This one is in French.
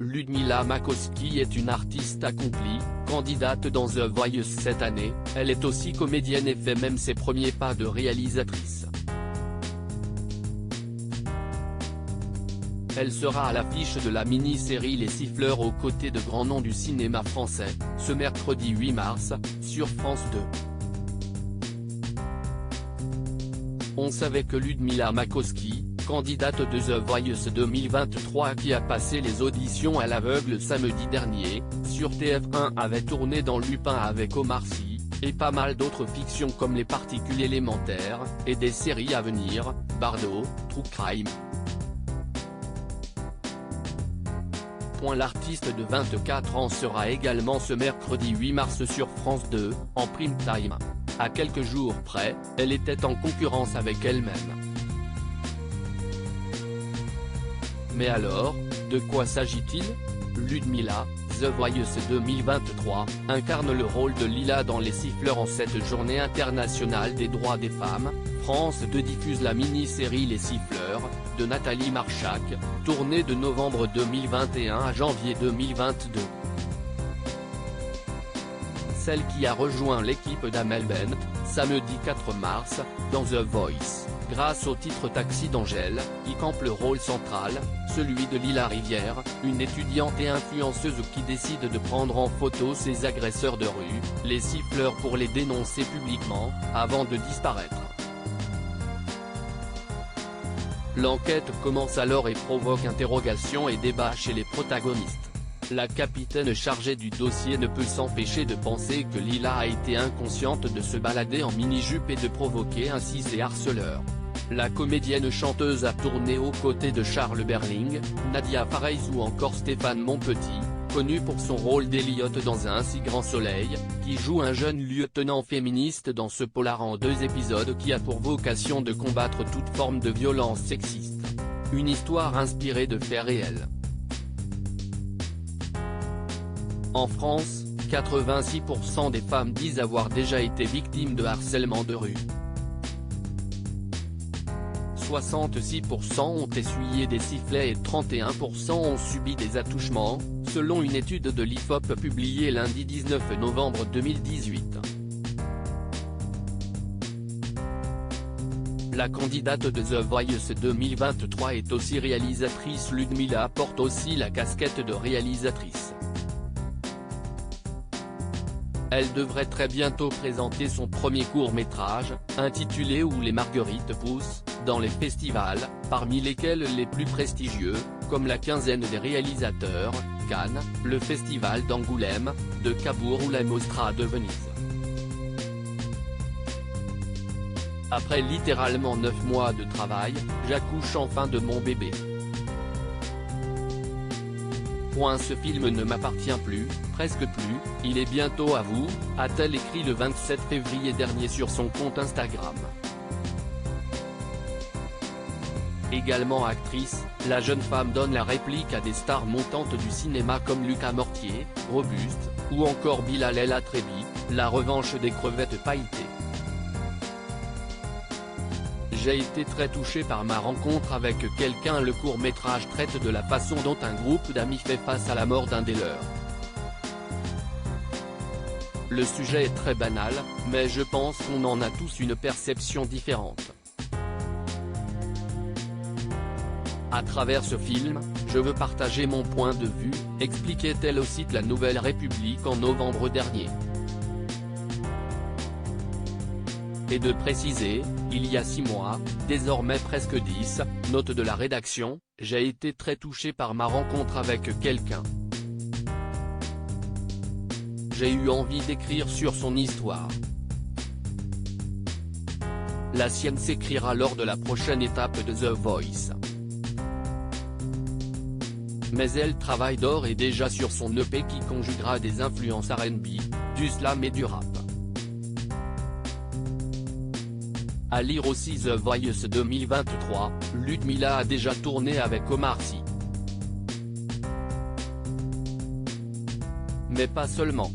Ludmila Makowski est une artiste accomplie, candidate dans The Voice cette année. Elle est aussi comédienne et fait même ses premiers pas de réalisatrice. Elle sera à l'affiche de la mini-série Les Siffleurs aux côtés de grands noms du cinéma français, ce mercredi 8 mars, sur France 2. On savait que Ludmila Makowski, candidate de The Voice 2023 qui a passé les auditions à l'aveugle samedi dernier, sur TF1 avait tourné dans Lupin avec Omar Sy, et pas mal d'autres fictions comme Les Particules élémentaires, et des séries à venir, Bardo, True Crime. L'artiste de 24 ans sera également ce mercredi 8 mars sur France 2, en prime time. À quelques jours près, elle était en concurrence avec elle-même. Mais alors, de quoi s'agit-il? Ludmila, The Voice 2023, incarne le rôle de Lila dans Les Siffleurs en cette journée internationale des droits des femmes. France 2 diffuse la mini-série Les Siffleurs, de Nathalie Marchak, tournée de novembre 2021 à janvier 2022. Celle qui a rejoint l'équipe d'Amel Bent, samedi 4 mars, dans The Voice, grâce au titre Taxi d'Angèle, y campe le rôle central, celui de Lila Rivière, une étudiante et influenceuse qui décide de prendre en photo ses agresseurs de rue, les siffleurs pour les dénoncer publiquement, avant de disparaître. L'enquête commence alors et provoque interrogations et débats chez les protagonistes. La capitaine chargée du dossier ne peut s'empêcher de penser que Lila a été inconsciente de se balader en mini-jupe et de provoquer ainsi ses harceleurs. La comédienne chanteuse a tourné aux côtés de Charles Berling, Nadia Fares ou encore Stéphane Monpetit, connu pour son rôle d'Elliot dans Un si grand soleil, qui joue un jeune lieutenant féministe dans ce polar en 2 épisodes qui a pour vocation de combattre toute forme de violence sexiste. Une histoire inspirée de faits réels. En France, 86% des femmes disent avoir déjà été victimes de harcèlement de rue. 66% ont essuyé des sifflets et 31% ont subi des attouchements, selon une étude de l'IFOP publiée lundi 19 novembre 2018. La candidate de The Voice 2023 est aussi réalisatrice. Ludmila porte aussi la casquette de réalisatrice. Elle devrait très bientôt présenter son premier court-métrage, intitulé Où les marguerites poussent, dans les festivals, parmi lesquels les plus prestigieux, comme la quinzaine des réalisateurs, Cannes, le festival d'Angoulême, de Cabourg ou la Mostra de Venise. Après littéralement 9 mois de travail, j'accouche enfin de mon bébé. Ce film ne m'appartient plus, presque plus, il est bientôt à vous, a-t-elle écrit le 27 février dernier sur son compte Instagram. Également actrice, la jeune femme donne la réplique à des stars montantes du cinéma comme Lucas Mortier, Robuste, ou encore Bilal El Atrebi, La revanche des crevettes pailletées. J'ai été très touché par ma rencontre avec quelqu'un. Le court-métrage traite de la façon dont un groupe d'amis fait face à la mort d'un des leurs. Le sujet est très banal, mais je pense qu'on en a tous une perception différente. À travers ce film, je veux partager mon point de vue, expliquait-elle au site La Nouvelle République en novembre dernier. Et de préciser, il y a 6 mois, désormais presque 10, note de la rédaction, j'ai été très touché par ma rencontre avec quelqu'un. J'ai eu envie d'écrire sur son histoire. La sienne s'écrira lors de la prochaine étape de The Voice. Mais elle travaille d'ores et déjà sur son EP qui conjuguera des influences R&B, du slam et du rap. À lire aussi The Voice 2023, Ludmila a déjà tourné avec Omar Sy. Mais pas seulement.